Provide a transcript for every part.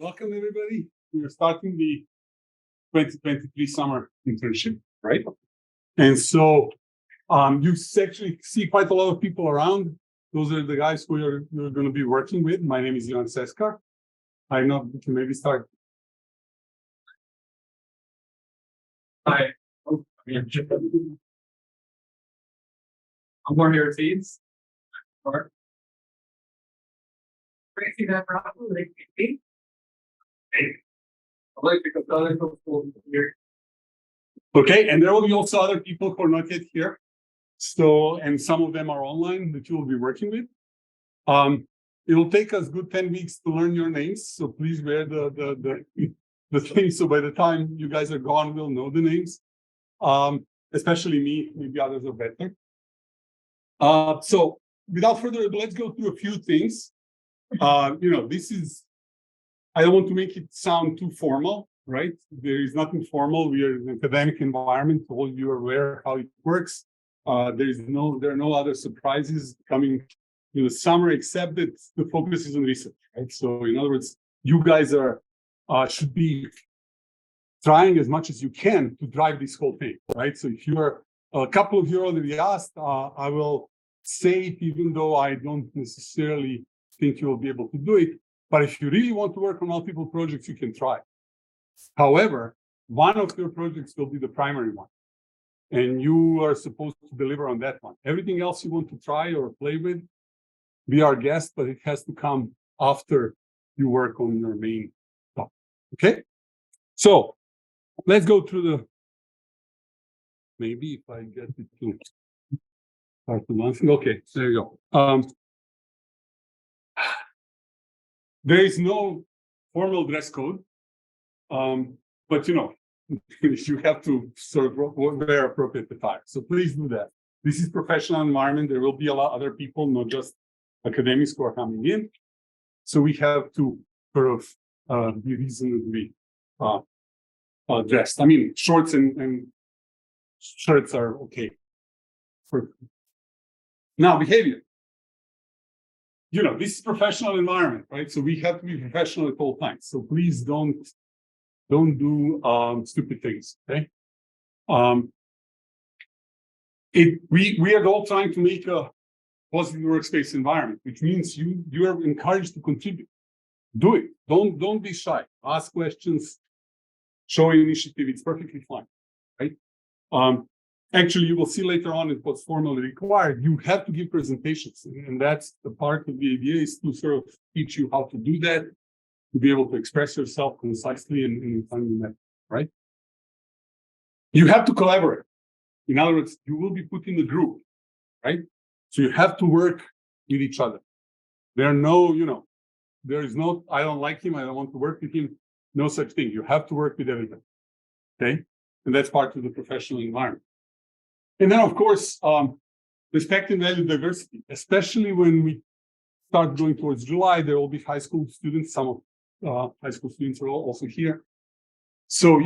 Welcome, everybody. We are starting the 2023 summer internship, right? And so you actually see quite a lot of people around. Those are the guys who you're going to be working with. My name is Ivan Seskar. I know we can maybe start. Hi. I'm more here seeds. Tracy that properly. I'd like to go here. Okay, and there will be also other people who are not yet here. So, and some of them are online that you will be working with. It will take us good 10 weeks to learn your names. So please wear the thing. So by the time you guys are gone, we'll know the names. Especially me, maybe others are better. So without further ado, let's go through a few things. This is, I don't want to make it sound too formal, right? There is nothing formal. We are in an academic environment. All of you are aware how it works. There are no other surprises coming in the summer, except that the focus is on research, right? So in other words, you guys should be trying as much as you can to drive this whole thing, right? So if you're, a couple of you already asked, I will say it even though I don't necessarily think you will be able to do it. But if you really want to work on multiple projects, you can try. However, one of your projects will be the primary one. And you are supposed to deliver on that one. Everything else you want to try or play with, be our guest, but it has to come after you work on your main topic. Okay? So let's go through the, maybe if I get it to start the month. Okay, there you go. There is no formal dress code, but you have to sort of wear appropriate attire. So please do that. This is professional environment. There will be a lot of other people, not just academics who are coming in. So we have to sort of be reasonably dressed. I mean, shorts and shirts are okay. Now, behavior. This is professional environment, right? So we have to be professional at all times. So please don't do stupid things, okay? We are all trying to make a positive workspace environment, which means you are encouraged to contribute. Do it. Don't be shy. Ask questions, show initiative. It's perfectly fine, right? Actually, you will see later on in what's formally required. You have to give presentations, and that's the part of the idea is to sort of teach you how to do that, to be able to express yourself concisely and in a timely manner, right? You have to collaborate. In other words, you will be put in a group, right? So you have to work with each other. There is no, I don't like him, I don't want to work with him. No such thing. You have to work with everybody, okay? And that's part of the professional environment. And then, of course, respect and value diversity, especially when we start going towards July. There will be high school students. Some of high school students are also here. So,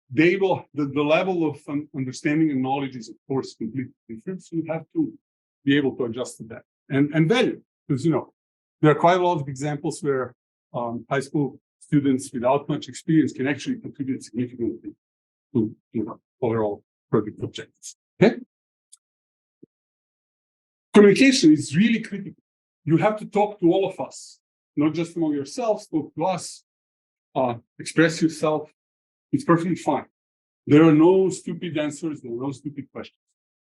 they will, the level of understanding and knowledge is, of course, completely different. So you have to be able to adjust to that. And value, because, there are quite a lot of examples where high school students without much experience can actually contribute significantly to, overall project objectives. Okay? Communication is really critical. You have to talk to all of us, not just among yourselves, talk to us, express yourself. It's perfectly fine. There are no stupid answers, there are no stupid questions.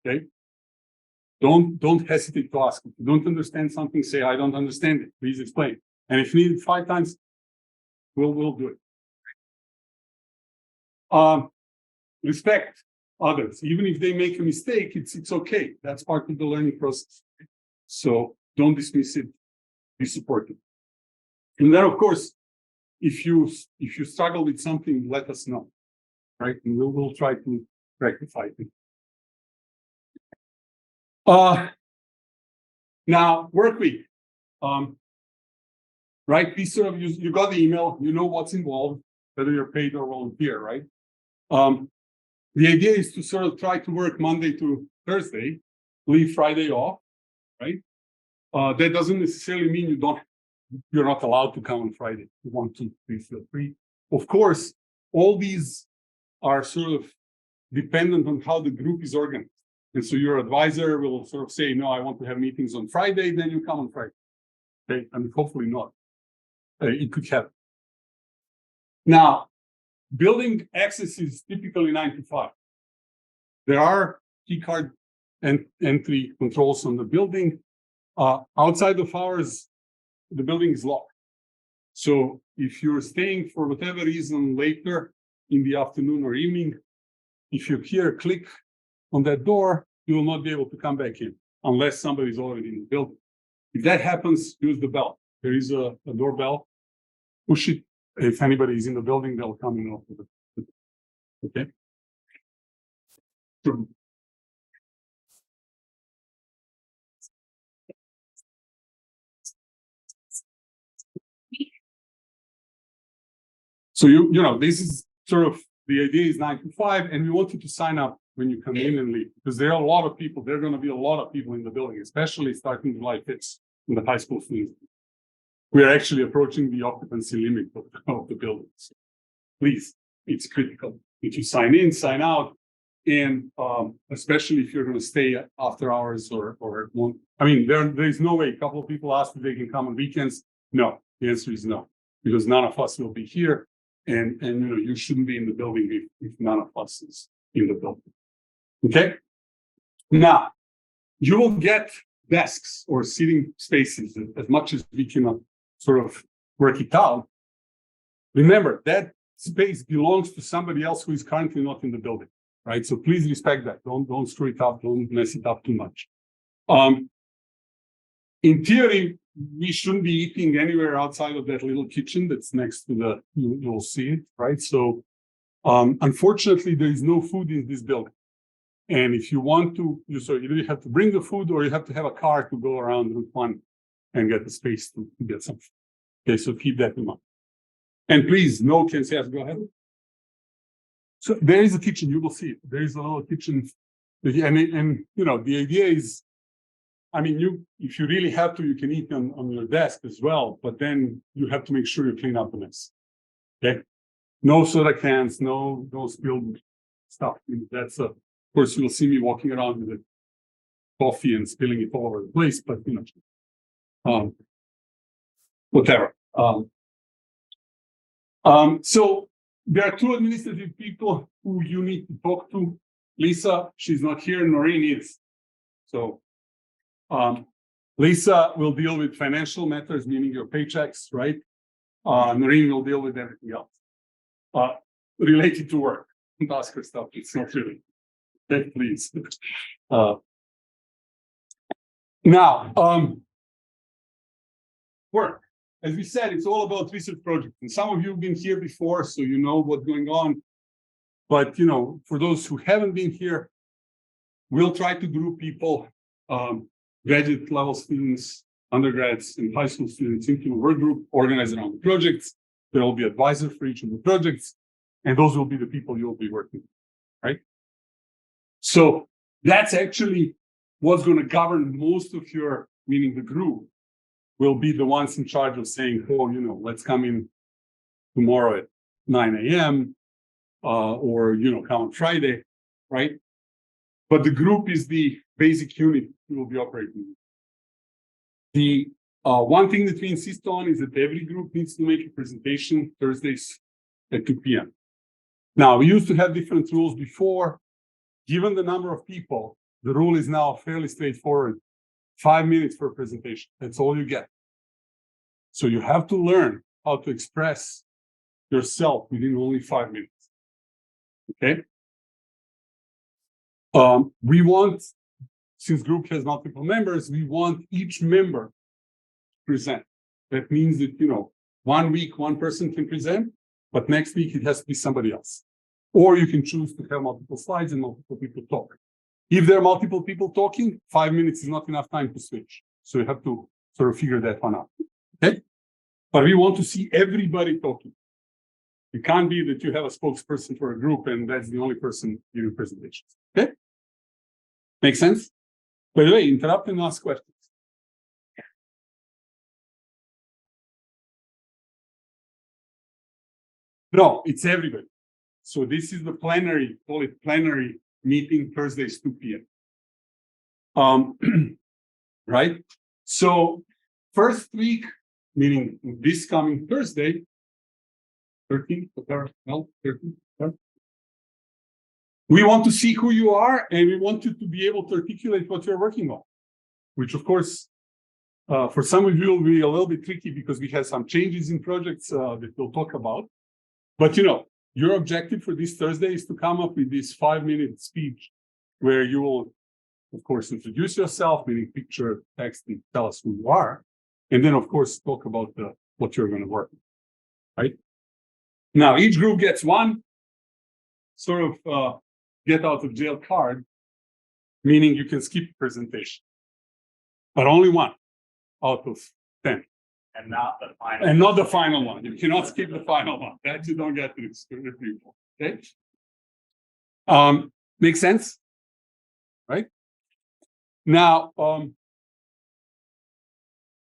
Okay? Don't hesitate to ask. If you don't understand something, say, I don't understand it. Please explain. And if needed 5 times, we'll do it. Respect others. Even if they make a mistake, it's okay. That's part of the learning process. So don't dismiss it. Be supportive. And then, of course, if you struggle with something, let us know, right? And we'll try to rectify it. Now, work week. Right? Please sort of you got the email. You know what's involved, whether you're paid or volunteer, right? The idea is to sort of try to work Monday to Thursday, leave Friday off, right? That doesn't necessarily mean you don't you're not allowed to come on Friday. If you want to, please feel free. Of course, all these are sort of dependent on how the group is organized. And so your advisor will sort of say, no, I want to have meetings on Friday, then you come on Friday. Okay, I mean, hopefully not. It could happen. Now, building access is typically 9 to 5. There are key card and entry controls on the building. Outside of hours, the building is locked. So if you're staying for whatever reason later in the afternoon or evening, if you hear a click on that door, you will not be able to come back in unless somebody is already in the building. If that happens, use the bell. There is a doorbell. Push it. If anybody is in the building, they'll come in. Okay. Sure. So you know, this is sort of the idea is 9 to 5, and we want you to sign up when you come in and leave, because there are a lot of people. There are going to be a lot of people in the building, especially starting July 5th in the high school students. We are actually approaching the occupancy limit of the building. So please, it's critical that you sign in, sign out, and especially if you're going to stay after hours or won't. I mean, there is no way. A couple of people asked if they can come on weekends. No, the answer is no, because none of us will be here, and you know, you shouldn't be in the building if none of us is in the building. Okay. Now, you will get desks or seating spaces as much as we can sort of work it out. Remember, that space belongs to somebody else who is currently not in the building, right? So please respect that. Don't screw it up. Don't mess it up too much. In theory, we shouldn't be eating anywhere outside of that little kitchen that's next to the, you'll see it, right? So unfortunately, there is no food in this building. And if you want to, you either have to bring the food or you have to have a car to go around Route 1 and get the space to get some food. Okay, so keep that in mind. And please, no kids, yes, go ahead. So there is a kitchen, you will see it. There is a little kitchen. And you know, the idea is, I mean, if you really have to, you can eat on your desk as well, but then you have to make sure you clean up the mess. Okay? No soda cans, no spilled stuff. That's of course, you'll see me walking around with the coffee and spilling it all over the place, but you know, whatever. So there are two administrative people who you need to talk to. Lisa, she's not here. Noreen is. So Lisa will deal with financial matters, meaning your paychecks, right? Noreen will deal with everything else related to work. Don't ask her stuff. It's not really. Okay, please. Now, work. As we said, it's all about research projects. And some of you have been here before, so you know what's going on. But, you know, for those who haven't been here, we'll try to group people, graduate level students, undergrads, and high school students into a work group organized around the projects. There will be advisors for each of the projects, and those will be the people you'll be working with, right? So that's actually what's going to govern most of your, meaning the group, will be the ones in charge of saying, oh, you know, let's come in tomorrow at 9 a.m. Or, you know, come on Friday, right? But the group is the basic unit you will be operating. The one thing that we insist on is that every group needs to make a presentation Thursdays at 2 p.m. Now, we used to have different rules before. Given the number of people, the rule is now fairly straightforward. 5 minutes for a presentation. That's all you get. So you have to learn how to express yourself within only 5 minutes. Okay? We want, since group has multiple members, we want each member to present. That means that, you know, 1 week, one person can present, but next week it has to be somebody else. Or you can choose to have multiple slides and multiple people talk. If there are multiple people talking, 5 minutes is not enough time to switch. So you have to sort of figure that one out. Okay? But we want to see everybody talking. It can't be that you have a spokesperson for a group and that's the only person giving presentations. Okay? Make sense? By the way, interrupt and ask questions. No, it's everybody. So this is the plenary, call it plenary meeting, Thursdays, 2 p.m. Right? So first week, meaning this coming Thursday, 13th, whatever, no, 13th, yeah. We want to see who you are, and we want you to be able to articulate what you're working on, which of course, for some of you will be a little bit tricky because we have some changes in projects that we'll talk about. But your objective for this Thursday is to come up with this 5-minute speech where you will, of course, introduce yourself, meaning picture, text, and tell us who you are. And then, of course, talk about what you're going to work on, right? Now, each group gets one sort of get out of jail card, meaning you can skip the presentation, but only one out of 10. And not the final. And not the final one. You cannot skip the final one. That you don't get to people. Okay. Makes sense? Right? Now,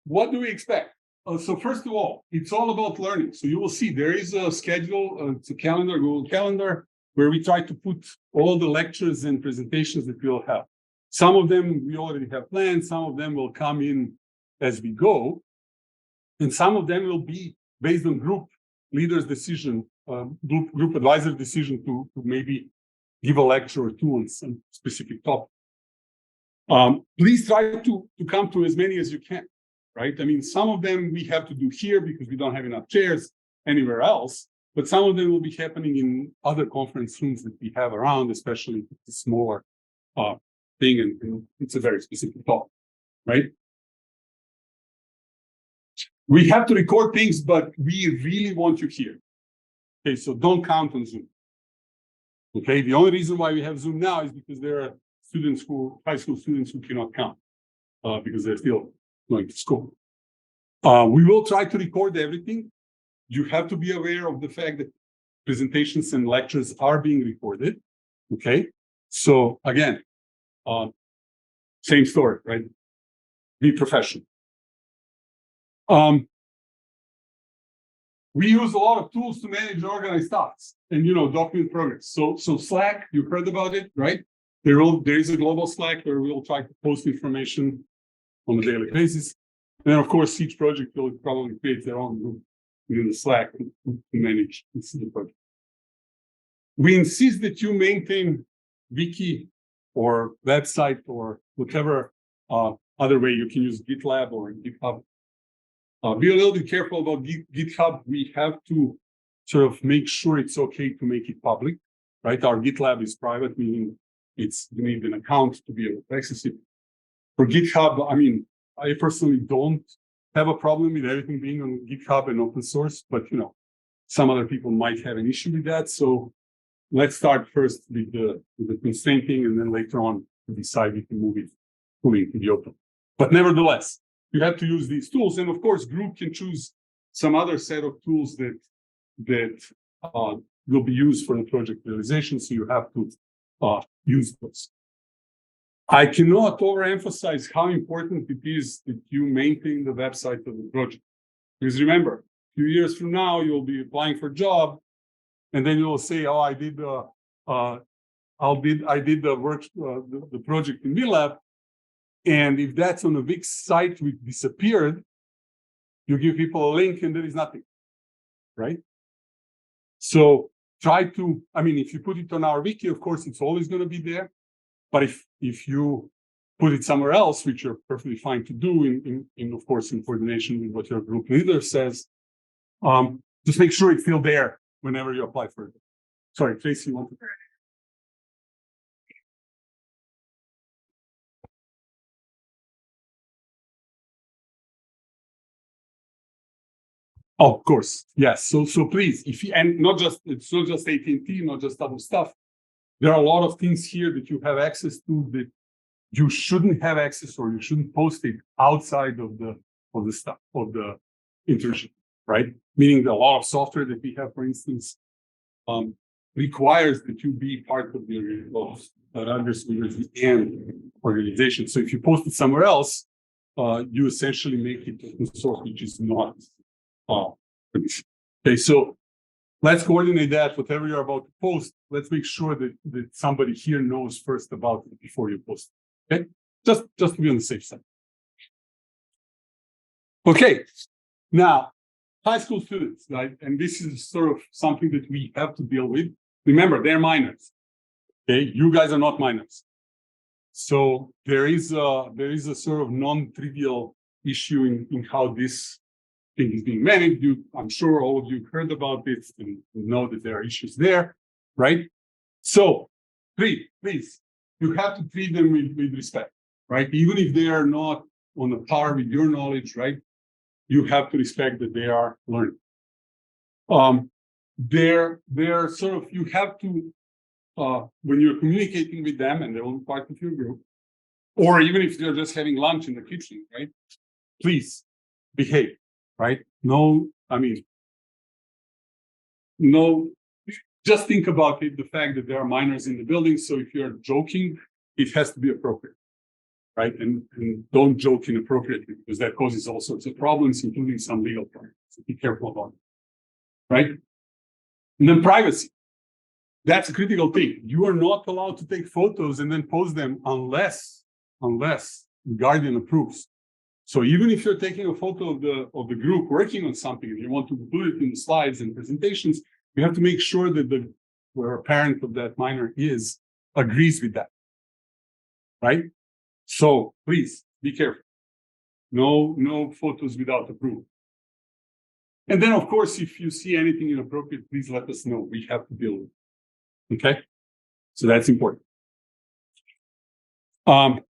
what do we expect? So first of all, it's all about learning. So you will see there is a schedule, it's a calendar, Google Calendar, where we try to put all the lectures and presentations that we'll have. Some of them we already have planned, some of them will come in as we go. And some of them will be based on group leaders' decision, group advisor decision to maybe give a lecture or two on some specific topic. Please try to come to as many as you can, right? I mean, some of them we have to do here because we don't have enough chairs anywhere else, but some of them will be happening in other conference rooms that we have around, especially if it's a smaller thing and it's a very specific topic, right? We have to record things, but we really want you here. Okay, so don't count on Zoom. Okay, the only reason why we have Zoom now is because there are students high school students who cannot come because they're still going to school. We will try to record everything. You have to be aware of the fact that presentations and lectures are being recorded. Okay, so again, same story, right? Be professional. We use a lot of tools to manage and organize tasks and document progress. So Slack, you heard about it, right? There is a global Slack where we'll try to post information on a daily basis. And then of course each project will probably create their own group within the Slack to manage the project. We insist that you maintain wiki or website or whatever other way you can use GitLab or GitHub. Be a little bit careful about GitHub. We have to sort of make sure it's okay to make it public, right? Our GitLab is private, meaning you need an account to be able to access it. For GitHub, I mean, I personally don't have a problem with everything being on GitHub and open source, but some other people might have an issue with that. So let's start first with the constrainting, and then later on decide if we move it fully to the open. But nevertheless, you have to use these tools, and of course, group can choose some other set of tools that will be used for the project realization. So you have to use those. I cannot overemphasize how important it is that you maintain the website of the project. Because remember, a few years from now, you'll be applying for a job, and then you'll say, "Oh, I did the work, the project in WINLAB." And if that's on a big site which disappeared, you give people a link and there is nothing, right? So try to, if you put it on our wiki, of course, it's always going to be there. But if you put it somewhere else, which you're perfectly fine to do, of course, in coordination with what your group leader says, just make sure it's still there whenever you apply for it. Sorry, Tracy, you want to? Oh, of course, yes. So please, it's not just AT&T, not just other stuff. There are a lot of things here that you have access to that you shouldn't have access, or you shouldn't post it outside of the stuff of the internship, right? Meaning a lot of software that we have, for instance, requires that you be part of the and organization. So if you post it somewhere else, you essentially make it open source, which is not. Okay, so let's coordinate that. Whatever you're about to post, let's make sure that somebody here knows first about it before you post it. Okay, just to be on the safe side. Okay, now high school students, right? And this is sort of something that we have to deal with. Remember, they're minors. Okay, you guys are not minors. So there is a sort of non-trivial issue in how this thing is being managed. I'm sure all of you heard about this and know that there are issues there, right? So please, you have to treat them with respect, right? Even if they are not on a par with your knowledge, right? You have to respect that they are learning. They're sort of, you have to, when you're communicating with them and they're all part of your group, or even if they're just having lunch in the kitchen, right? Please behave, right? No, just think about it, the fact that there are minors in the building. So if you're joking, it has to be appropriate, right? And don't joke inappropriately, because that causes all sorts of problems, including some legal problems. So be careful about it, right? And then privacy. That's a critical thing. You are not allowed to take photos and then post them unless the guardian approves. So even if you're taking a photo of the group working on something, if you want to put it in the slides and presentations, you have to make sure that where a parent of that minor agrees with that, right? So please be careful. No photos without approval. And then, of course, if you see anything inappropriate, please let us know. We have to deal with it. Okay, so that's important. And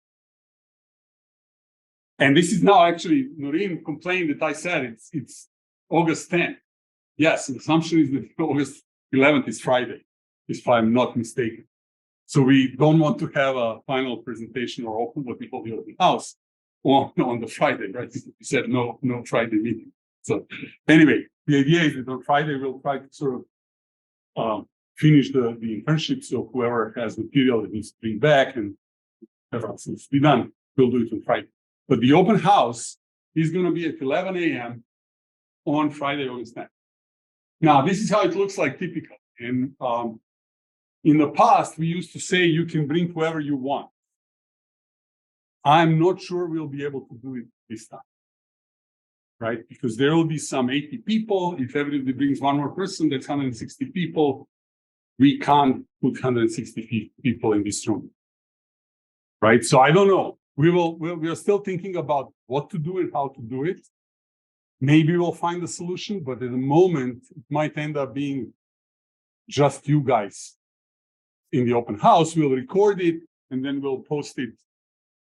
this is now actually, Noreen complained that I said it's August 10th. Yes, the assumption is that August 11th is Friday, if I'm not mistaken. So we don't want to have a final presentation or open what we call the open house on the Friday, right? We said no Friday meeting. So anyway, the idea is that on Friday we'll try to sort of finish the internship. So whoever has material that needs to bring back and whatever else needs to be done, we'll do it on Friday. But the open house is going to be at 11 a.m. on Friday, August 10th. Now, this is how it looks like typically. And in the past, we used to say you can bring whoever you want. I'm not sure we'll be able to do it this time, right? Because there will be some 80 people. If everybody brings one more person, that's 160 people. We can't put 160 people in this room, right? So I don't know. We are still thinking about what to do and how to do it. Maybe we'll find a solution, but at the moment, it might end up being just you guys in the open house. We'll record it and then we'll post it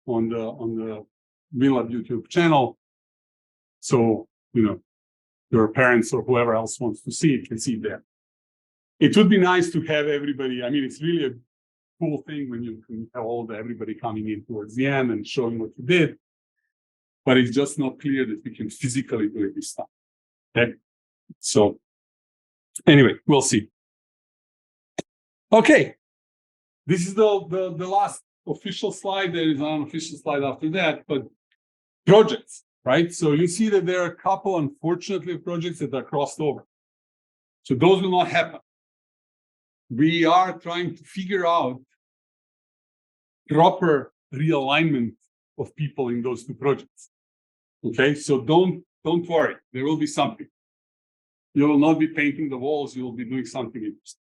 on the WINLAB YouTube channel. So, your parents or whoever else wants to see it can see it there. It would be nice to have everybody. I mean, it's really a cool thing when you can have everybody coming in towards the end and showing what you did, but it's just not clear that we can physically do it this time. Okay, so anyway, we'll see. Okay, this is the last official slide. There is an unofficial slide after that, but projects, right? So you see that there are a couple, unfortunately, projects that are crossed over. So those will not happen. We are trying to figure out proper realignment of people in those two projects. Okay, so don't worry, there will be something. You will not be painting the walls, you will be doing something interesting.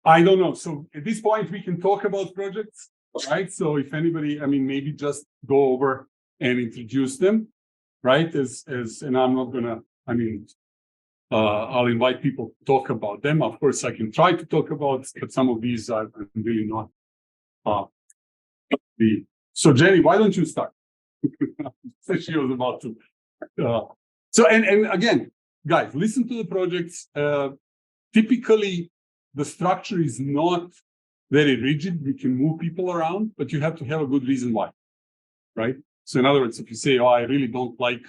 I don't know. So at this point we can talk about projects, right? So if anybody, maybe just go over and introduce them, right? And I'm not gonna, I'll invite people to talk about them. Of course, I can try to talk about, but some of these I'm really not. So Jenny, why don't you start? She was about to. So again, guys, listen to the projects. Typically, the structure is not very rigid. We can move people around, but you have to have a good reason why, right? So in other words, if you say, "Oh, I really don't like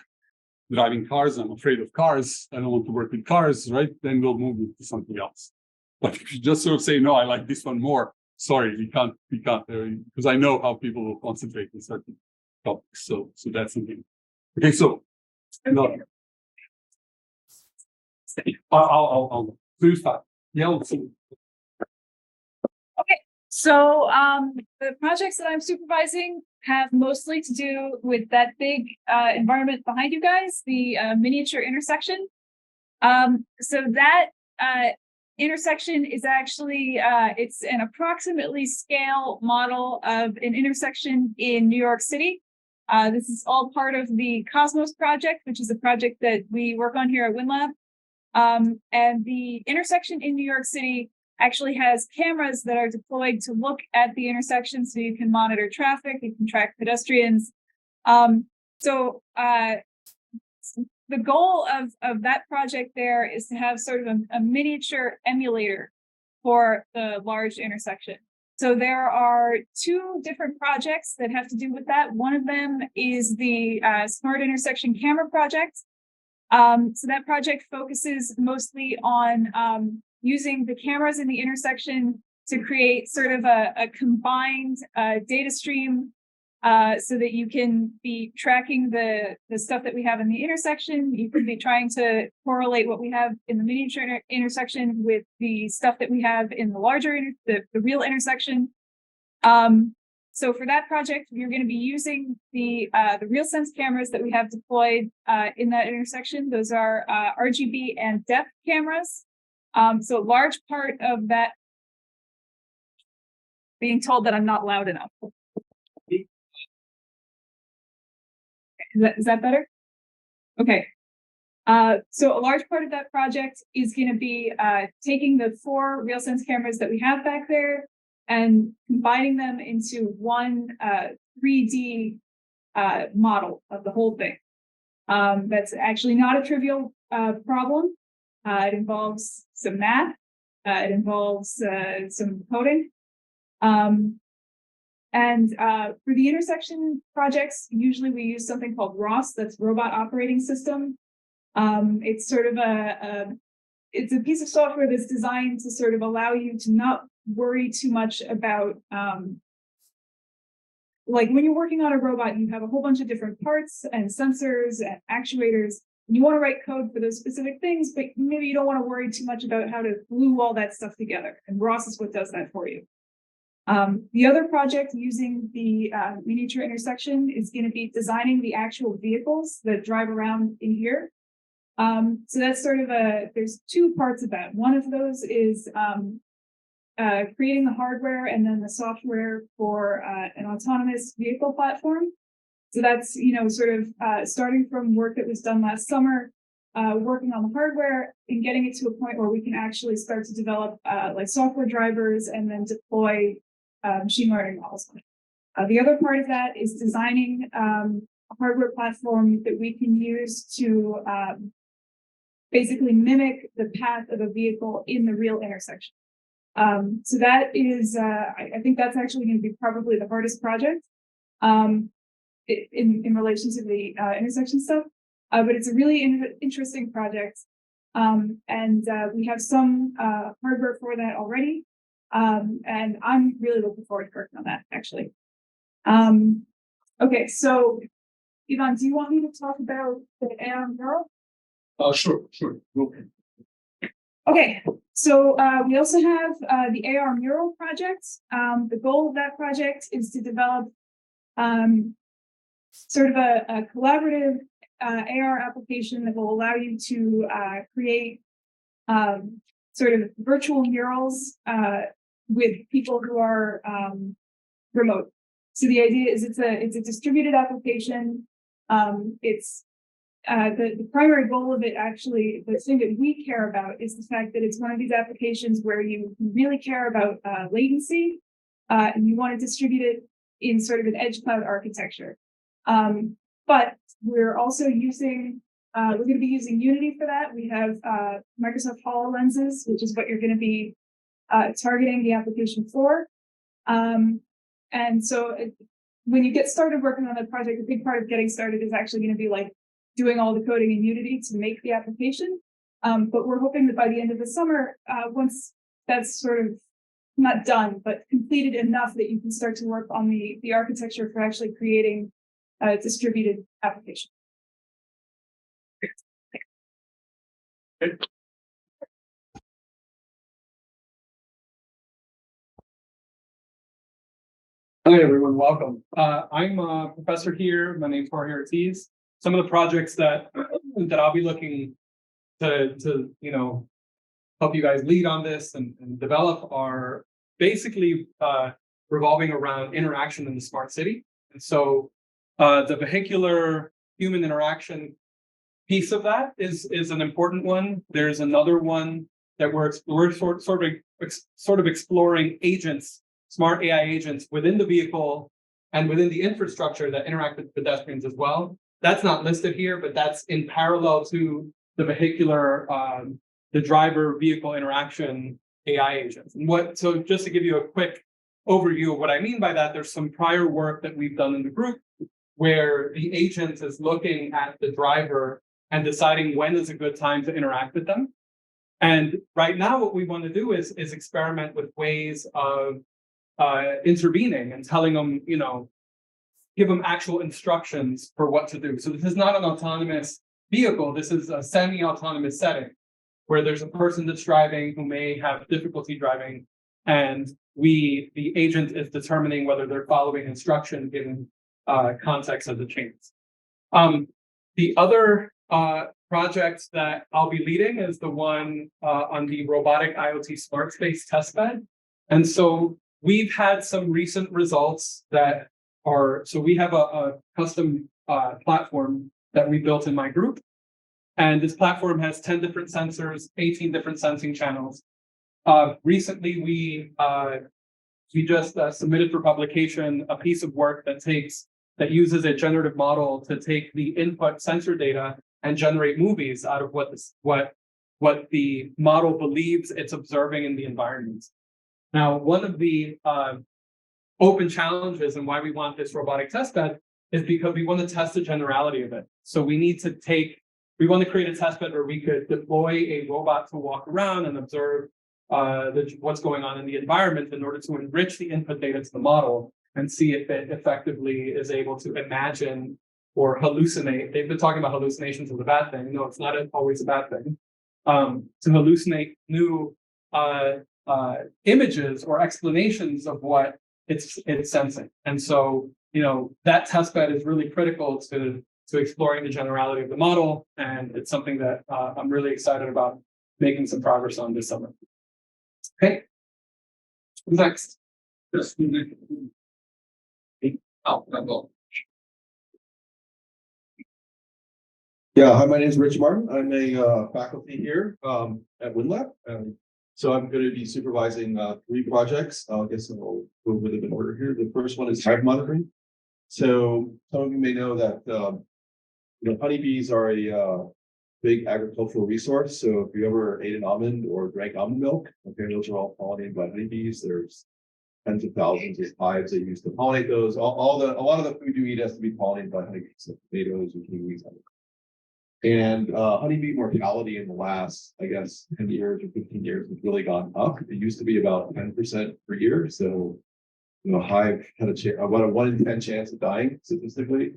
driving cars, I'm afraid of cars, I don't want to work with cars," right? Then we'll move it to something else. But if you just sort of say, "No, I like this one more," sorry, we can't, because I know how people will concentrate in certain topics. So that's something. Okay, so no. I'll so you start. Yeah, let's see. So the projects that I'm supervising have mostly to do with that big environment behind you guys, the miniature intersection. So that intersection is actually it's an approximately scale model of an intersection in New York City. This is all part of the Cosmos project, which is a project that we work on here at WINLAB. And the intersection in New York City actually has cameras that are deployed to look at the intersection, so you can monitor traffic, you can track pedestrians. The goal of that project there is to have sort of a miniature emulator for the large intersection. So there are two different projects that have to do with that. One of them is the Smart Intersection Camera Project. So that project focuses mostly on using the cameras in the intersection to create sort of a combined data stream so that you can be tracking the stuff that we have in the intersection. You can be trying to correlate what we have in the miniature intersection with the stuff that we have in the larger, the real intersection. So for that project, you're going to be using the RealSense cameras that we have deployed in that intersection. Those are RGB and depth cameras. So a large part of that, being told that I'm not loud enough. Is that better? Okay. So a large part of that project is going to be taking the 4 RealSense cameras that we have back there and combining them into one 3D model of the whole thing. That's actually not a trivial problem. It involves some math. It involves some coding. And for the intersection projects, usually we use something called ROS, that's Robot Operating System. It's sort of it's a piece of software that's designed to sort of allow you to not worry too much about, like when you're working on a robot, you have a whole bunch of different parts and sensors and actuators. And you want to write code for those specific things, but maybe you don't want to worry too much about how to glue all that stuff together. And ROS is what does that for you. The other project using the miniature intersection is going to be designing the actual vehicles that drive around in here. So that's sort of there's 2 parts of that. One of those is creating the hardware and then the software for an autonomous vehicle platform. So that's, sort of starting from work that was done last summer, working on the hardware and getting it to a point where we can actually start to develop like software drivers and then deploy machine learning models. The other part of that is designing a hardware platform that we can use to basically mimic the path of a vehicle in the real intersection. So that is, I think that's actually going to be probably the hardest project in relation to the intersection stuff. But it's a really interesting project. And we have some hardware for that already. And I'm really looking forward to working on that, actually. Okay, so Ivan, do you want me to talk about the AR mural? Sure. Okay, so we also have the AR mural project. The goal of that project is to develop sort of a collaborative AR application that will allow you to create sort of virtual murals with people who are remote. So the idea is it's a distributed application. It's the primary goal of it, actually, the thing that we care about is the fact that it's one of these applications where you really care about latency and you want to distribute it in sort of an edge cloud architecture. But we're also using, we're going to be using Unity for that. We have Microsoft HoloLenses, which is what you're going to be targeting the application for. And so when you get started working on that project, a big part of getting started is actually going to be like doing all the coding in Unity to make the application. But we're hoping that by the end of the summer, once that's sort of not done, but completed enough that you can start to work on the architecture for actually creating distributed application. Hi, everyone. Welcome. I'm a professor here. My name's Jorge Ortiz. Some of the projects that I'll be looking to help you guys lead on this and develop are basically revolving around interaction in the smart city. And so the vehicular human interaction piece of that is an important one. There's another one that we're sort of exploring agents, smart AI agents within the vehicle and within the infrastructure that interact with pedestrians as well. That's not listed here, but that's in parallel to the vehicular, the driver vehicle interaction AI agents. And so just to give you a quick overview of what I mean by that, there's some prior work that we've done in the group where the agent is looking at the driver and deciding when is a good time to interact with them. And right now, what we want to do is experiment with ways of intervening and telling them, give them actual instructions for what to do. So this is not an autonomous vehicle. This is a semi-autonomous setting where there's a person that's driving who may have difficulty driving, and the agent is determining whether they're following instruction given context of the chains. The other project that I'll be leading is the one on the robotic IoT smart space testbed. And so we've had some recent results that so we have a custom platform that we built in my group. And this platform has 10 different sensors, 18 different sensing channels. Recently, we just submitted for publication a piece of work that uses a generative model to take the input sensor data and generate movies out of what the model believes it's observing in the environment. Now, one of the open challenges and why we want this robotic testbed is because we want to test the generality of it. So we want to create a testbed where we could deploy a robot to walk around and observe what's going on in the environment in order to enrich the input data to the model and see if it effectively is able to imagine or hallucinate. They've been talking about hallucinations as a bad thing. No, it's not always a bad thing. To hallucinate new images or explanations of what it's sensing. And so, that testbed is really critical to exploring the generality of the model. And it's something that I'm really excited about making some progress on this summer. Okay. Next. Yeah, hi, my name is Rich Martin. I'm a faculty here at WINLAB. So I'm going to be supervising 3 projects. I guess I'll go with them in order here. The first one is hive monitoring. So some of you may know that honeybees are a big agricultural resource. So if you ever ate an almond or drank almond milk, okay, those are all pollinated by honeybees. There's tens of thousands of hives they use to pollinate those. A lot of the food you eat has to be pollinated by honeybees, so tomatoes, zucchinis. And honeybee mortality in the last, 10 years or 15 years has really gone up. It used to be about 10% per year. So, hive had about a 1 in 10 chance of dying statistically.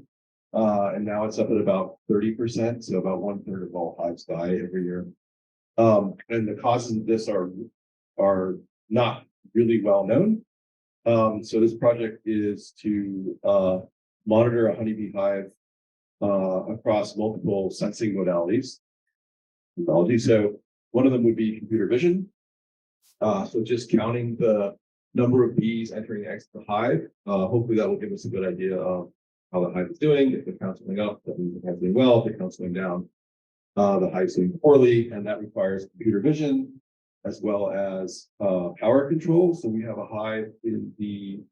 And now it's up at about 30%. So about 1/3 of all hives die every year. And the causes of this are not really well known. So this project is to monitor a honeybee hive across multiple sensing modalities. So one of them would be computer vision. So just counting the number of bees entering and exiting the hive. Hopefully that will give us a good idea of how the hive is doing. If the count's going up, that means the hive's doing well. If the count's going down, the hive's doing poorly, and that requires computer vision as well as power control. So we have a hive in the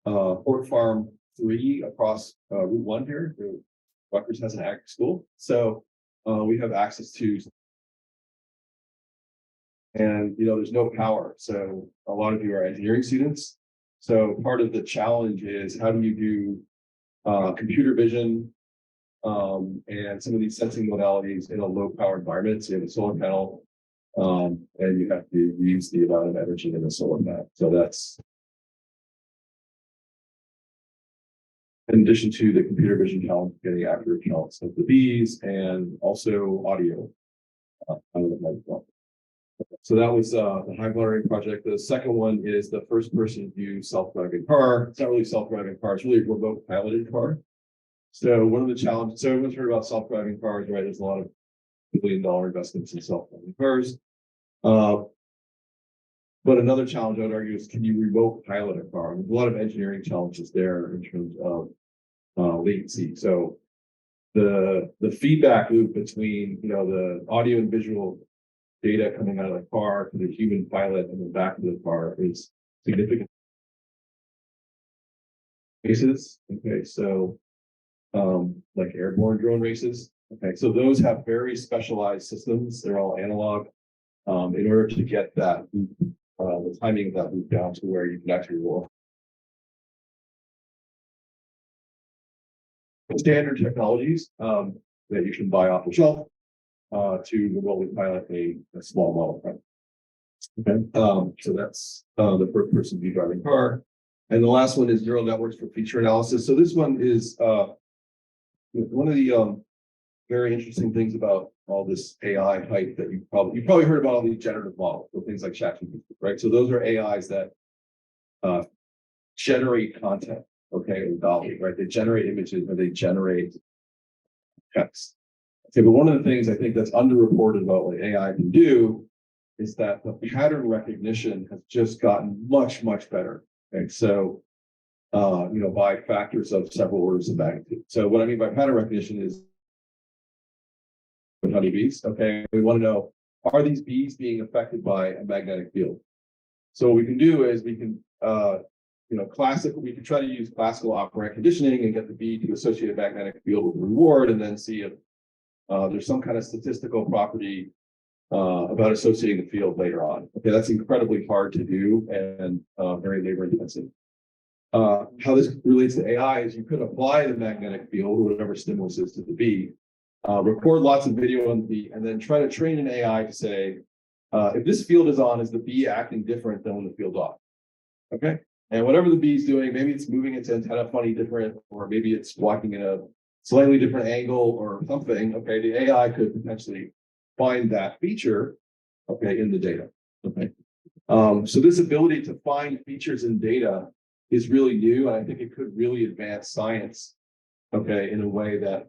Port Farm 3 across Route 1 here. Rutgers has an ag school. So we have access to, and there's no power. So a lot of you are engineering students. So part of the challenge is how do you do computer vision and some of these sensing modalities in a low power environment. So you have a solar panel and you have to use the amount of energy in the solar panel. So in addition to the computer vision count, getting accurate counts of the bees and also audio. Out of the mic as well. So that was the high monitoring project. The second one is the first person view self-driving car. It's not really self-driving car, it's really a remote piloted car. So one of the challenges, so everyone's heard about self-driving cars, right? There's a lot of $1 billion investments in self-driving cars. But another challenge I would argue is, can you remote pilot a car? There's a lot of engineering challenges there in terms of latency. So the feedback loop between, you know, the audio and visual data coming out of the car to the human pilot and the back of the car is significant. Races, okay, so like airborne drone races. Okay, so those have very specialized systems. They're all analog. In order to get that loop, the timing of that loop down to where you can actually roll. Standard technologies that you can buy off the shelf to remotely pilot a small model. Right? Okay, so that's the first person view driving car. And the last one is neural networks for feature analysis. So this one is one of the very interesting things about all this AI hype that you probably heard about all these generative models, so things like ChatGPT, right? So those are AIs that generate content, okay, or DALL-E, right? They generate images or they generate text. Okay, but one of the things I think that's underreported about what AI can do is that the pattern recognition has just gotten much, much better. Okay, so you know, by factors of several orders of magnitude. So what I mean by pattern recognition is honeybees. Okay, we want to know, are these bees being affected by a magnetic field? So what we can do is we can, you know, we can try to use classical operant conditioning and get the bee to associate a magnetic field with a reward, and then see if there's some kind of statistical property about associating the field later on. Okay, that's incredibly hard to do and very labor intensive. How this relates to AI is you could apply the magnetic field, or whatever stimulus is, to the bee, record lots of video on the bee, and then try to train an AI to say, if this field is on, is the bee acting different than when the field's off? Okay, and whatever the bee's doing, maybe it's moving its antenna funny different, or maybe it's walking in a slightly different angle or something. Okay, the AI could potentially find that feature, okay, in the data. Okay, so this ability to find features in data is really new, and I think it could really advance science, okay, in a way that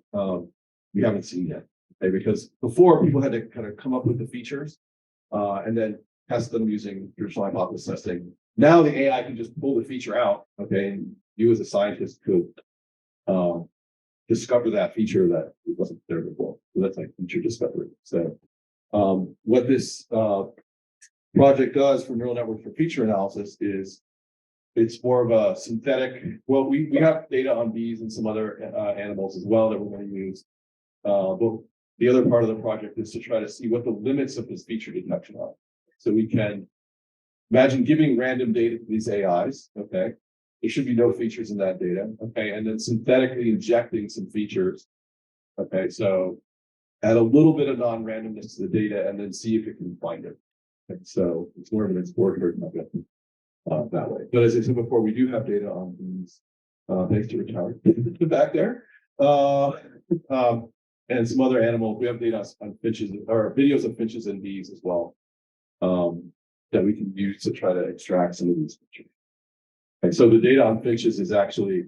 we haven't seen yet. Okay, because before people had to kind of come up with the features and then test them using traditional hypothesis testing. Now the AI can just pull the feature out, okay, and you as a scientist could discover that feature that wasn't there before. So that's like feature discovery. So what this project does for neural networks for feature analysis is it's more of a synthetic. Well, we have data on bees and some other animals as well that we're going to use. But the other part of the project is to try to see what the limits of this feature detection are. So we can imagine giving random data to these AIs. Okay, there should be no features in that data. Okay, and then synthetically injecting some features. Okay, so add a little bit of non-randomness to the data and then see if it can find it. Okay, so it's more of an exploratory method. That way. But as I said before, we do have data on these, thanks to Richard back there. And some other animals. We have data on finches, or videos of finches and bees as well, that we can use to try to extract some of these features. And so the data on finches is actually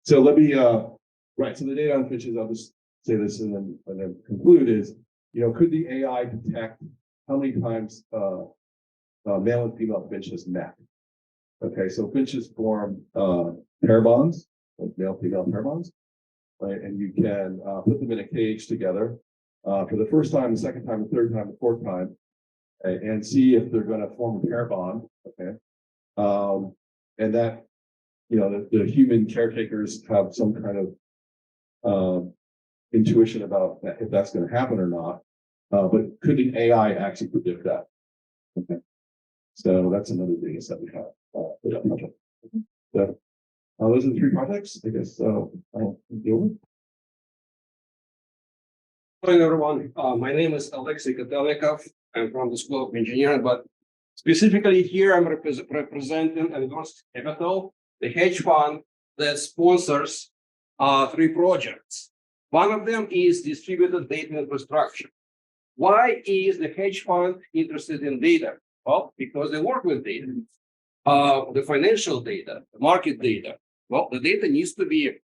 so let me right. So the data on finches, I'll just say this and then conclude is, you know, could the AI detect how many times male and female finches met? Okay, so finches form pair bonds, like male-female pair bonds, right? And you can put them in a cage together for the first time, the second time, the third time, the fourth time, and see if they're going to form a pair bond. Okay, and that, you know, the human caretakers have some kind of intuition about if that's going to happen or not. But could the AI actually predict that? Okay, so that's another data set we have. For that project. So those are the three projects, I guess. I'll deal with. Hello, everyone. My name is Alexei Kotelnikov. I'm from the School of Engineering, but specifically here, I'm representing Advanced Capital, the hedge fund that sponsors three projects. One of them is distributed data infrastructure. Why is the hedge fund interested in data? Well, because they work with data, the financial data, the market data. Well, the data needs to be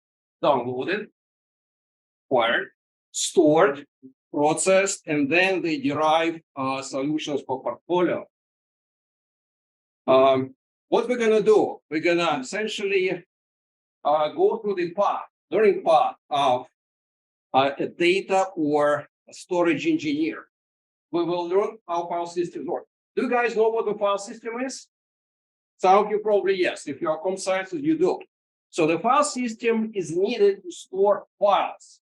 downloaded, acquired, stored, processed, and then they derive solutions for portfolio. What we're gonna do? We're gonna essentially go through the learning path of a data or a storage engineer. We will learn how file systems work. Do you guys know what the file system is? Some of you probably yes. If you are comp scientists, you do. So the file system is needed to store files,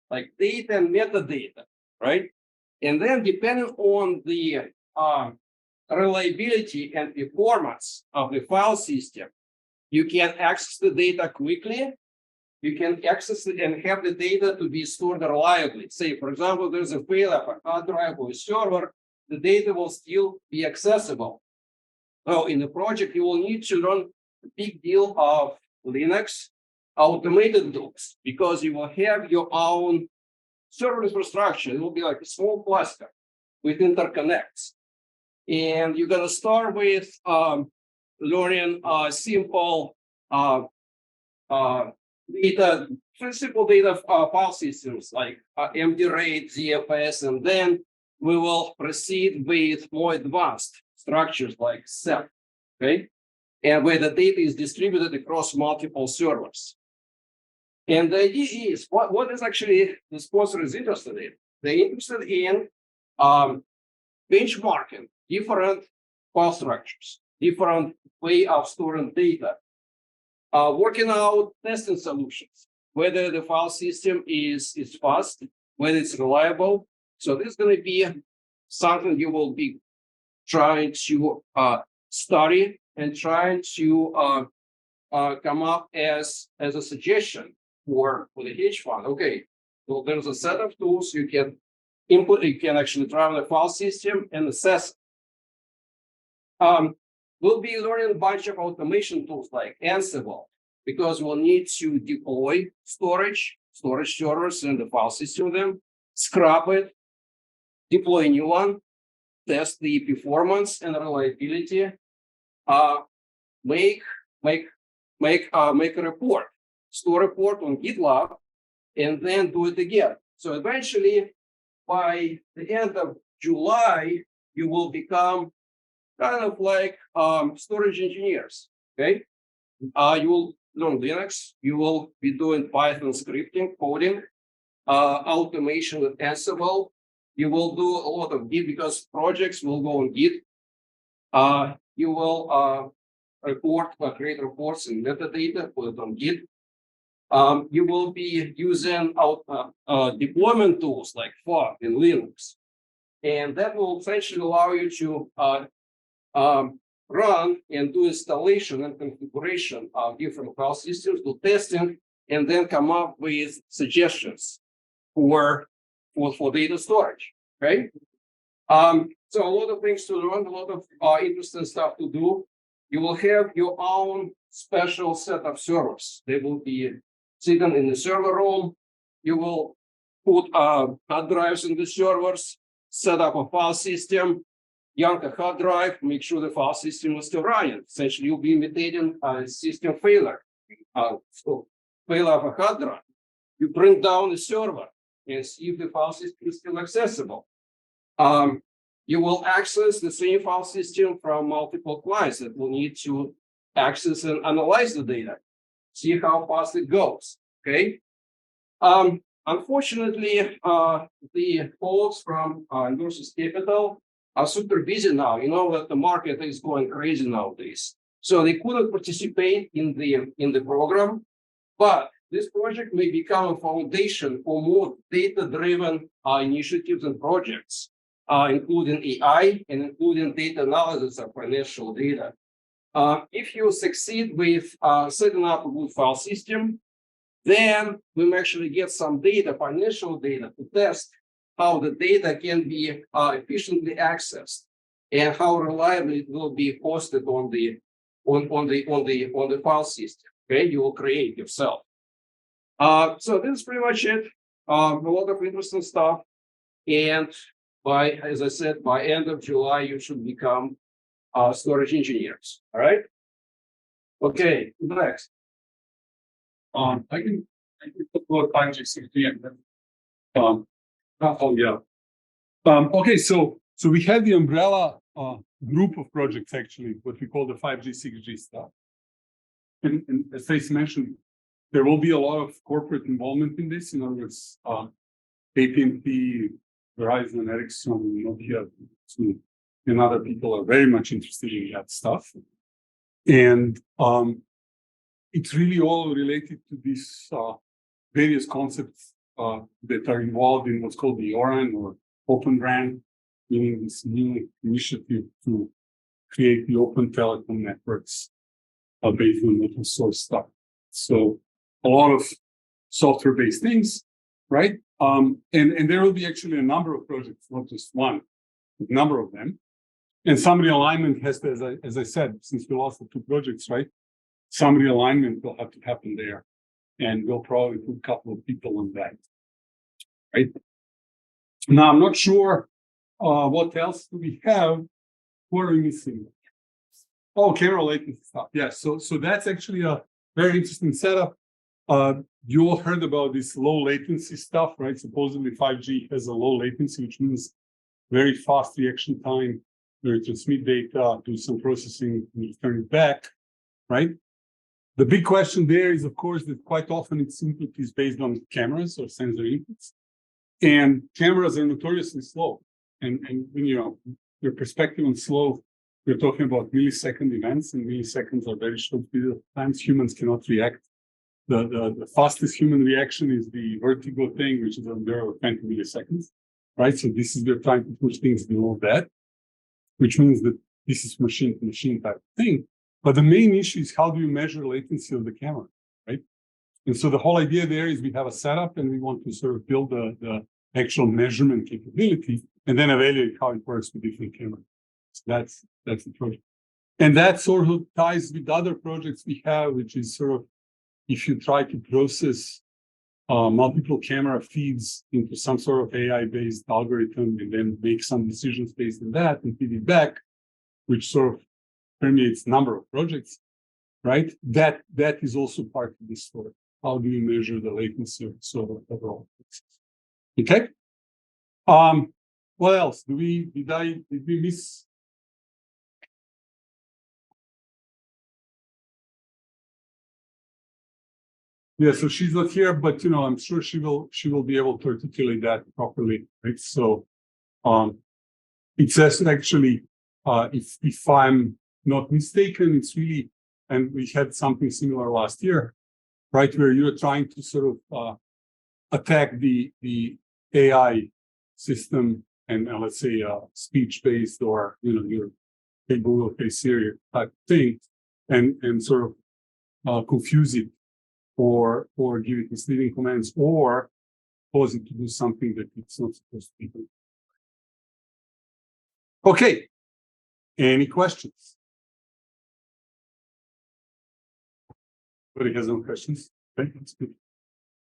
like data and metadata, right? And then depending on the reliability and performance of the file system, you can access the data quickly. You can access it and have the data to be stored reliably. Say, for example, there's a failure of a hard drive or a server, the data will still be accessible. So in the project, you will need to run a big deal of Linux automated tools because you will have your own server infrastructure. It will be like a small cluster with interconnects. And you're going to start with learning simple data, simple data file systems like empty RAID, ZFS, and then we will proceed with more advanced structures like SEP, okay? And where the data is distributed across multiple servers. And the idea is, what is actually the sponsor is interested in? They're interested in benchmarking different file structures, different way of storing data, working out testing solutions, whether the file system is fast, whether it's reliable. So this is going to be something you will be trying to study and trying to come up as a suggestion for the hedge fund. Okay, so there's a set of tools you can input, you can actually drive the file system and assess. We'll be learning a bunch of automation tools like Ansible, because we'll need to deploy storage servers and the file system of them, scrap it, deploy a new one, test the performance and reliability, make a report, store a report on GitLab, and then do it again. So eventually, by the end of July, you will become kind of like storage engineers, okay? You will learn Linux, you will be doing Python scripting, coding, automation with Ansible. You will do a lot of Git because projects will go on Git. You will create reports and metadata, put it on Git. You will be using deployment tools like FOG in Linux. And that will essentially allow you to run and do installation and configuration of different file systems, do testing, and then come up with suggestions for data storage, right? So a lot of things to learn, a lot of interesting stuff to do. You will have your own special set of servers. They will be sitting in the server room. You will put hard drives in the servers, set up a file system, yank a hard drive, make sure the file system is still running. Essentially, you'll be imitating a system failure. So failure of a hard drive. You bring down the server and see if the file system is still accessible. You will access the same file system from multiple clients that will need to access and analyze the data, see how fast it goes, okay? Unfortunately, the folks from Advanced Capital are super busy now. You know that the market is going crazy nowadays. So they couldn't participate in the program, but this project may become a foundation for more data-driven initiatives and projects, including AI and including data analysis of financial data. If you succeed with setting up a good file system, then we may actually get some data, financial data to test how the data can be efficiently accessed and how reliably it will be hosted on the file system. Okay, you will create yourself. So this is pretty much it. A lot of interesting stuff. And as I said, by end of July, you should become storage engineers. All right. Okay, next. I can talk about 5G 60 and then, yeah. Okay, so we had the umbrella group of projects, actually, what we call the 5G 6G stuff. And as Stacy mentioned, there will be a lot of corporate involvement in this. In other words, AT&T, Verizon, Ericsson, Nokia, and other people are very much interested in that stuff. And it's really all related to these various concepts that are involved in what's called the ORAN or Open RAN, meaning this new initiative to create the open telecom networks based on open source stuff. So a lot of software-based things, right? And there will be actually a number of projects, not just one, a number of them. And some realignment has to, as I said, since we lost the 2 projects, right? Some realignment will have to happen there. And we'll probably put a couple of people on that, right? Now, I'm not sure what else do we have. What are we missing? Oh, camera latency stuff. Yeah, so that's actually a very interesting setup. You all heard about this low latency stuff, right? Supposedly 5G has a low latency, which means very fast reaction time. You transmit data, do some processing, and return it back, right? The big question there is, of course, that quite often its input is based on cameras or sensor inputs, and cameras are notoriously slow. And your perspective on slow, we're talking about millisecond events, and milliseconds are very short period of times. Humans cannot react. The fastest human reaction is the vertigo thing, which is a matter of 20 milliseconds, right? So this is they're trying to push things below that, which means that this is machine to machine type of thing. But the main issue is how do you measure latency of the camera, right? And so the whole idea there is we have a setup and we want to sort of build the actual measurement capability and then evaluate how it works with different cameras. So that's the project. And that sort of ties with other projects we have, which is sort of if you try to process multiple camera feeds into some sort of AI-based algorithm and then make some decisions based on that and feed it back, which sort of permeates a number of projects, right? That is also part of this story. How do you measure the latency of sort of overall? Okay. What else? Did we miss? Yeah, so she's not here, but I'm sure she will be able to articulate that properly, right? So it says actually, if I'm not mistaken, it's really, and we had something similar last year, right? Where you're trying to sort of attack the AI system and let's say speech-based or your hey Google, hey Siri type thing, and sort of confuse it or give it misleading commands or cause it to do something that it's not supposed to be doing. Okay. Any questions? Anybody has no questions? Okay, that's good.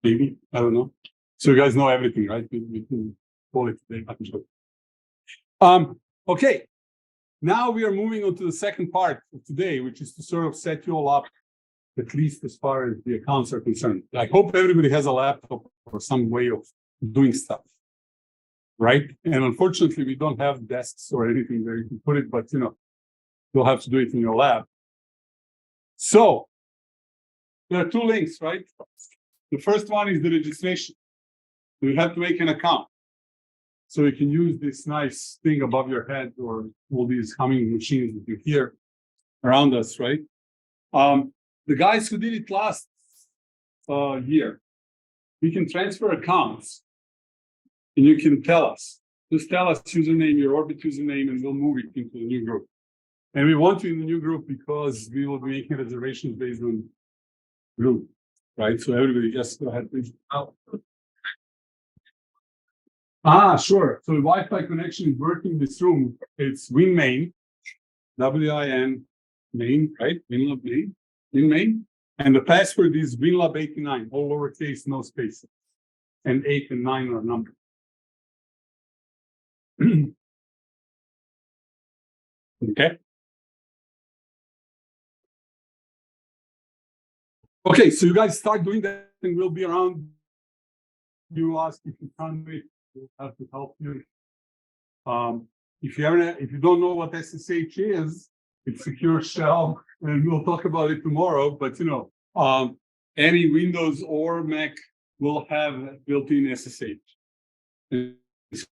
Maybe, I don't know. So you guys know everything, right? We can call it today. Okay. Now we are moving on to the second part of today, which is to sort of set you all up, at least as far as the accounts are concerned. I hope everybody has a laptop or some way of doing stuff, right? And unfortunately, we don't have desks or anything where you can put it, but you'll have to do it in your lab. So there are 2 links, right? The first one is the registration. You have to make an account. So you can use this nice thing above your head or all these humming machines that you hear around us, right? The guys who did it last year, we can transfer accounts and you can tell us, just tell us username, your Orbit username, and we'll move it into the new group. And we want you in the new group because we will be making reservations based on group, right? So everybody just go ahead, please. Sure. So the Wi-Fi connection working in this room, it's WinMain, WIN main, right? WinLab main, WinMain. And the password is WinLab89, all lowercase, no spaces. And 8 and 9 are numbered. Okay. Okay, so you guys start doing that, and we'll be around. You ask if you can't do it, we'll have to help you. If you don't know what SSH is, it's secure shell, and we'll talk about it tomorrow. But any Windows or Mac will have built-in SSH.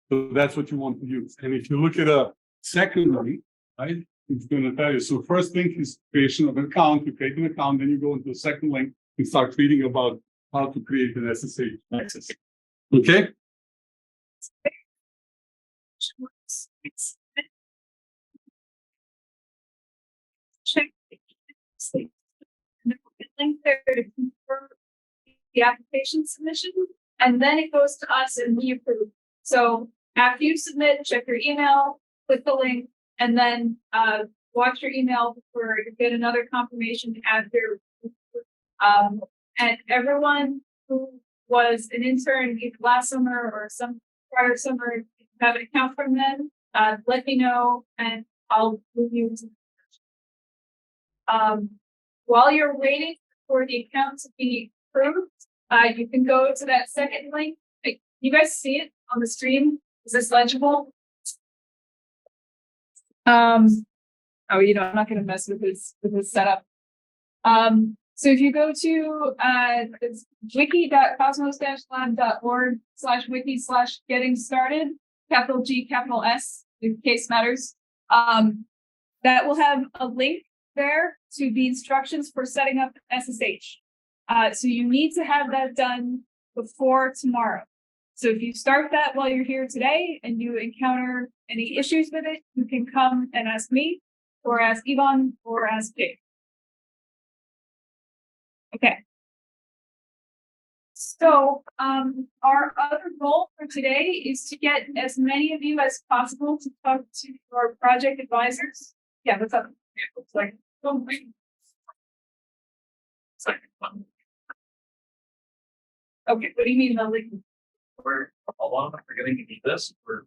So that's what you want to use. And if you look at a second link, right, it's going to tell you. So first link is creation of an account. You create an account, then you go into the second link and start reading about how to create an SSH access. Okay. Check link there to confirm the application submission, and then it goes to us and we approve. So after you submit, check your email, click the link, and then watch your email for you get another confirmation after. And everyone who was an intern either last summer or some prior summer, if you have an account from them, let me know and I'll move you to. While you're waiting for the account to be approved, you can go to that second link. You guys see it on the stream? Is this legible? Oh, I'm not going to mess with this setup. So if you go to wiki.cosmos-lab.org/wiki/getting started, capital G, capital S, in case matters, that will have a link there to the instructions for setting up SSH. So you need to have that done before tomorrow. So if you start that while you're here today and you encounter any issues with it, you can come and ask me or ask Yvonne or ask Jake. Okay. So our other goal for today is to get as many of you as possible to talk to our project advisors. Yeah, what's up? Looks like okay, what do you mean by link? We're a lot of them are going to need this. We're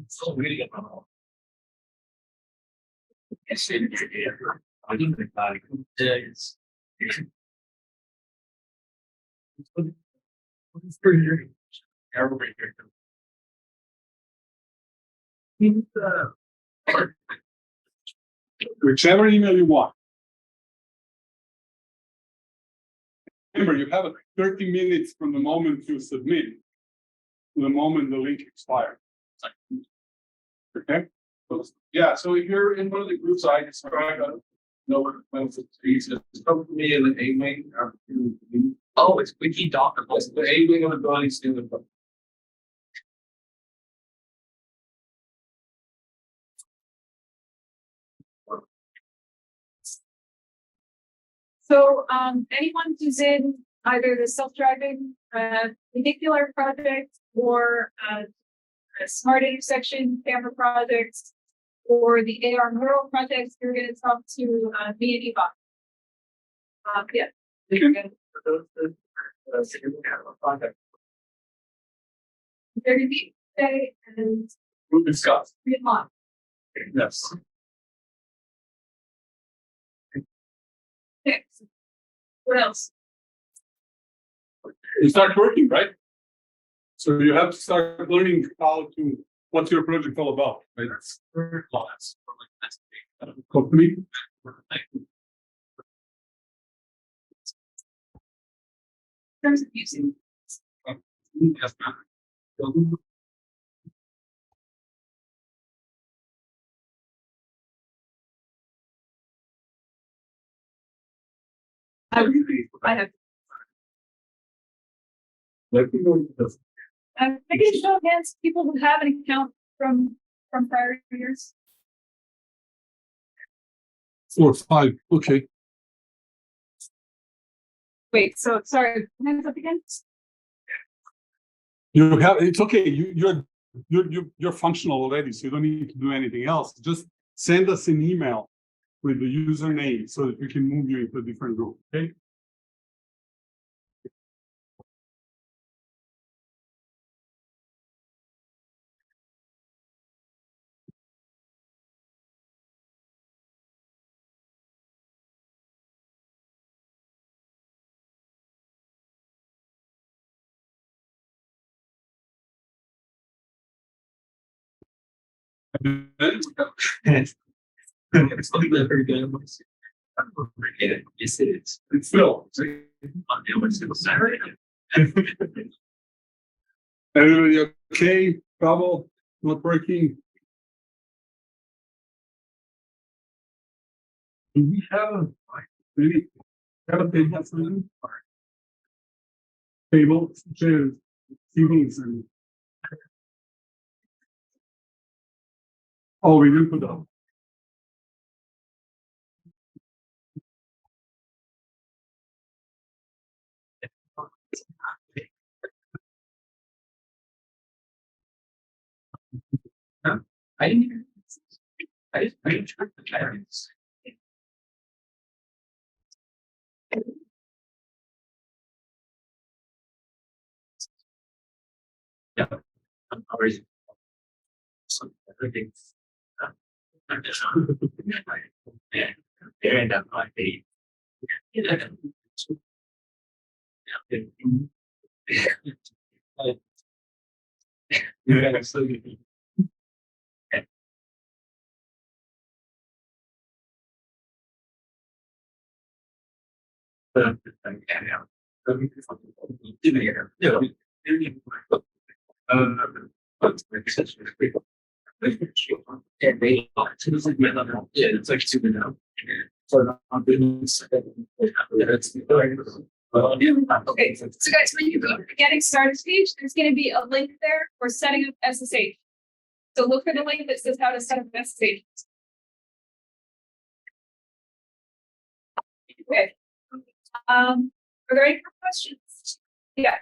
still reading it now. It's in here. I don't think that is. It's pretty good. Everybody Whichever email you want. Remember, you have 30 minutes from the moment you submit to the moment the link expires. Okay? Yeah, so if you're in one of the groups I described, I don't know what it's come to me in the A wing. Oh, it's wiki doc. The A wing of the building student. So anyone who's in either the self-driving vehicular project or a smart intersection camera project or the AR mural project, you're going to talk to me and Yvonne. Yeah. They're going to be today and We'll discuss. read mine. Yes. Okay. What else? You start working, right? So you have to start learning what's your project all about, right? That's third class. Company. In terms of using. I have. I can show hands people who have an account from prior years. 4 or 5. Okay. Wait, so sorry, hands up again? You have, it's okay, you're functional already, so you don't need to do anything else. Just send us an email with the username so that we can move you into a different group, okay? It's like the very good. Yes, it is. It's still. Monday, Wednesday, Saturday. Everybody okay? Trouble? Not working? Do we really have a table for them? Table, chairs, tables and. Oh, we didn't put up. I didn't. I didn't check the patterns. Yeah. I'm already. So everything. I'm just. Yeah. There end up like they. Yeah. Yeah, absolutely. Yeah, it's like super now. So I'm doing. Okay, so guys, when you go to the getting started page, there's gonna be a link there for setting up SSH. So look for the link that says how to set up SSH. Okay. Are there any more questions? Yeah.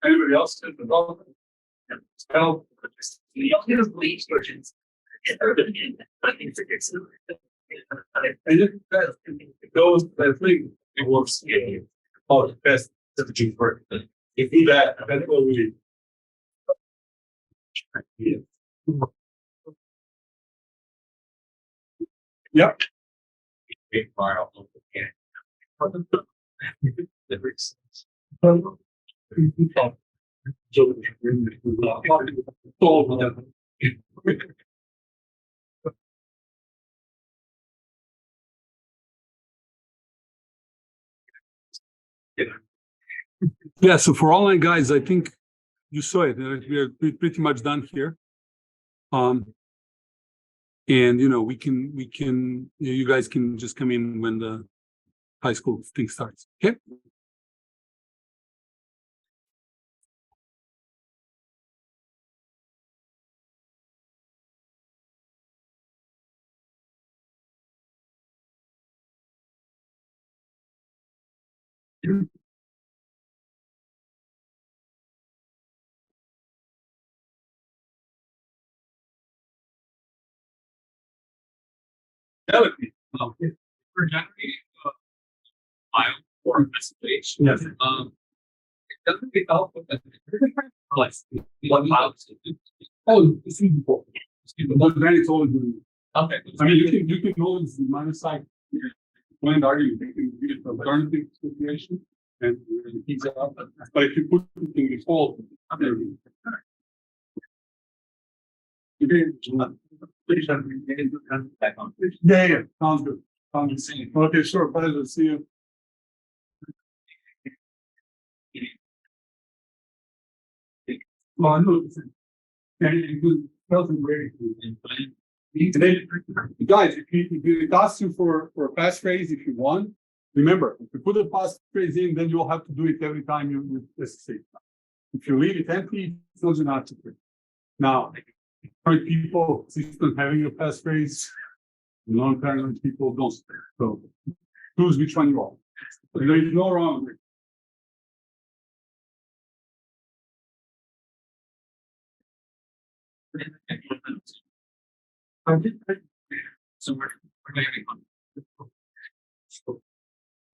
Anybody else? Help. Bleach versions. I think it's And those, I think it works. Oh, the best strategy for it. If you do that, that's what we need. Yep. big file. Yeah, so for online guys, I think you saw it. We're pretty much done here. And we can you guys can just come in when the high school thing starts. Okay. That would be for generating file or a message. Yes. It doesn't get help with the like what files to do. Oh, it's before. But then it's always Okay. I mean, you can always minus side when arguing, you can use the alternative situation and keep it up. But if you put it in default, yeah, sounds good. Okay, sure, pleasure, see you. Oh, no, and it was very guys, if it asks you for a passphrase, if you want, remember, if you put a passphrase in, then you'll have to do it every time you SSH. If you leave it empty, it tells you not to. Now, Right, people insist on having a passphrase. Non-parent people don't. So choose which one you want. There is no wrong. So we're maybe.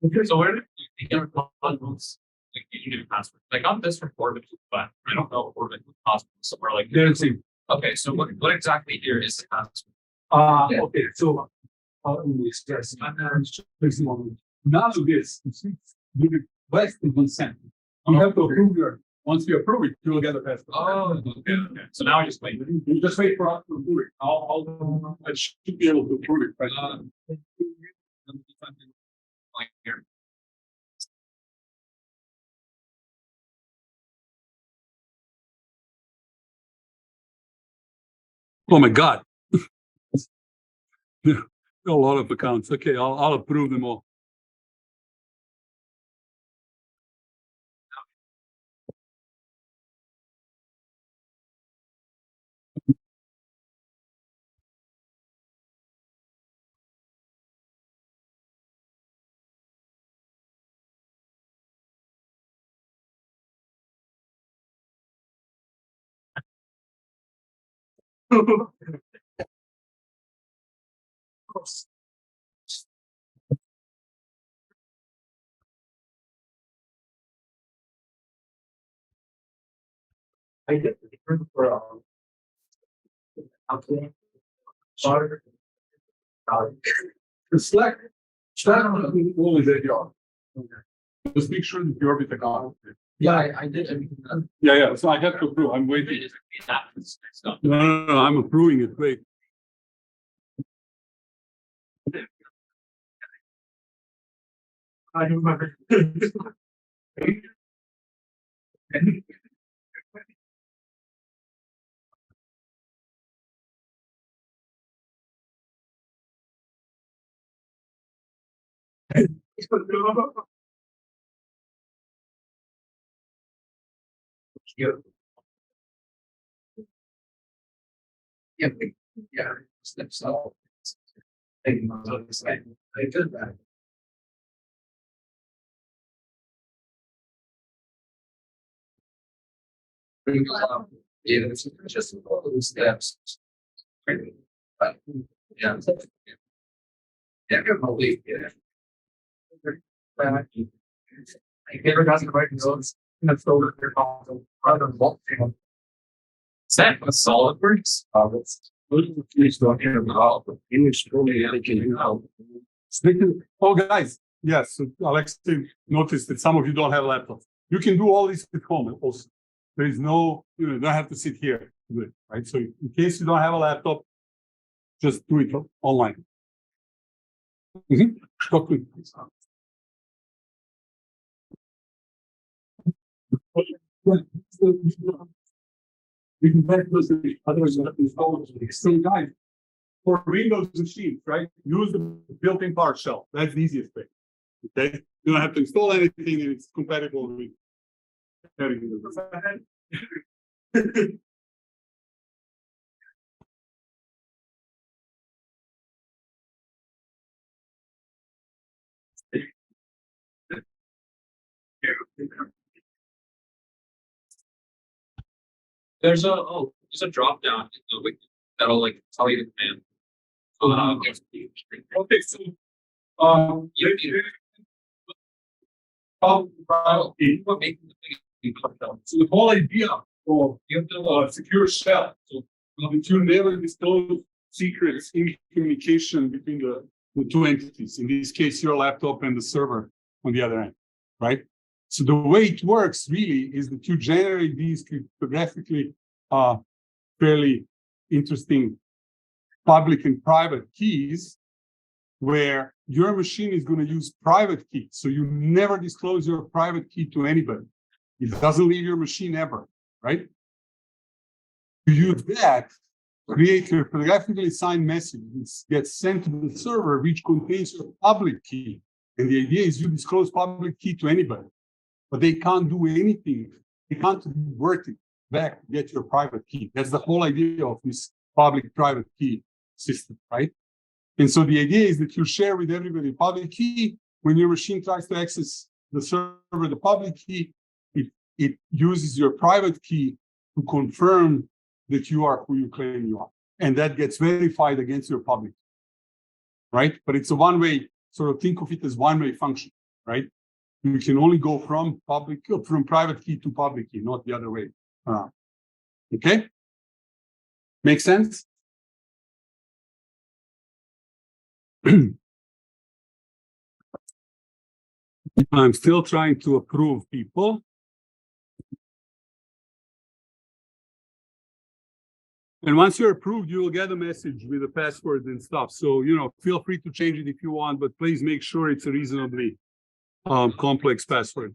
Okay, so where did you get bundles? Like you need a password. I got this from Orbit, but I don't know Orbit possible somewhere like. There's a Okay, so what exactly here is the password? okay, so yes, none of this, you request the consent. You have to approve your, once you approve it, you'll get a passport. Oh, okay. So now I just wait. You just wait for us to approve it. I should be able to approve it, right? Like here. Oh my God. Yeah, a lot of accounts. Okay, I'll approve them all. I did for sorry. The Slack always at your. Just make sure that you're with the account. Yeah, I did everything. Yeah, so I have to approve. I'm waiting. No, I'm approving it. Wait. I remember. Yeah, yeah, steps up. I did that. Yeah, it's just all those steps. But, yeah. Yeah, I can believe it. I never got the right notes. That's over there. Rather than set with SolidWorks. It's talking about image totally allocating out. Oh, guys, yes, so Alex noticed that some of you don't have laptops. You can do all this at home also. There is no, you don't have to sit here to do it, right? So in case you don't have a laptop, just do it online. Talk to it. We can back those others install so guys. For Windows machines, right? Use the built-in PowerShell. That's the easiest way. Okay, you don't have to install anything, and it's compatible with everything. There's a drop down in the wiki that'll like tell you the command. Okay, so You making the thing. so the whole idea of secure shell, so that you never disclose secrets in communication between the two entities. In this case, your laptop and the server on the other end, right? So the way it works really is that you generate these cryptographically fairly interesting public and private keys where your machine is going to use private keys. So you never disclose your private key to anybody. It doesn't leave your machine ever, right? You use that, create a cryptographically signed message, it gets sent to the server, which contains your public key. And the idea is you disclose public key to anybody, but they can't do anything. They can't work it. back to get your private key. That's the whole idea of this public-private key system, right? And so the idea is that you share with everybody public key. When your machine tries to access the server, the public key, it uses your private key to confirm that you are who you claim you are. And that gets verified against your public, right? But it's a one-way, sort of think of it as one-way function, right? You can only go from private key to public key, not the other way around. Okay? Make sense? I'm still trying to approve people. And once you're approved, you will get a message with a password and stuff. So, feel free to change it if you want, but please make sure it's a reasonably complex password.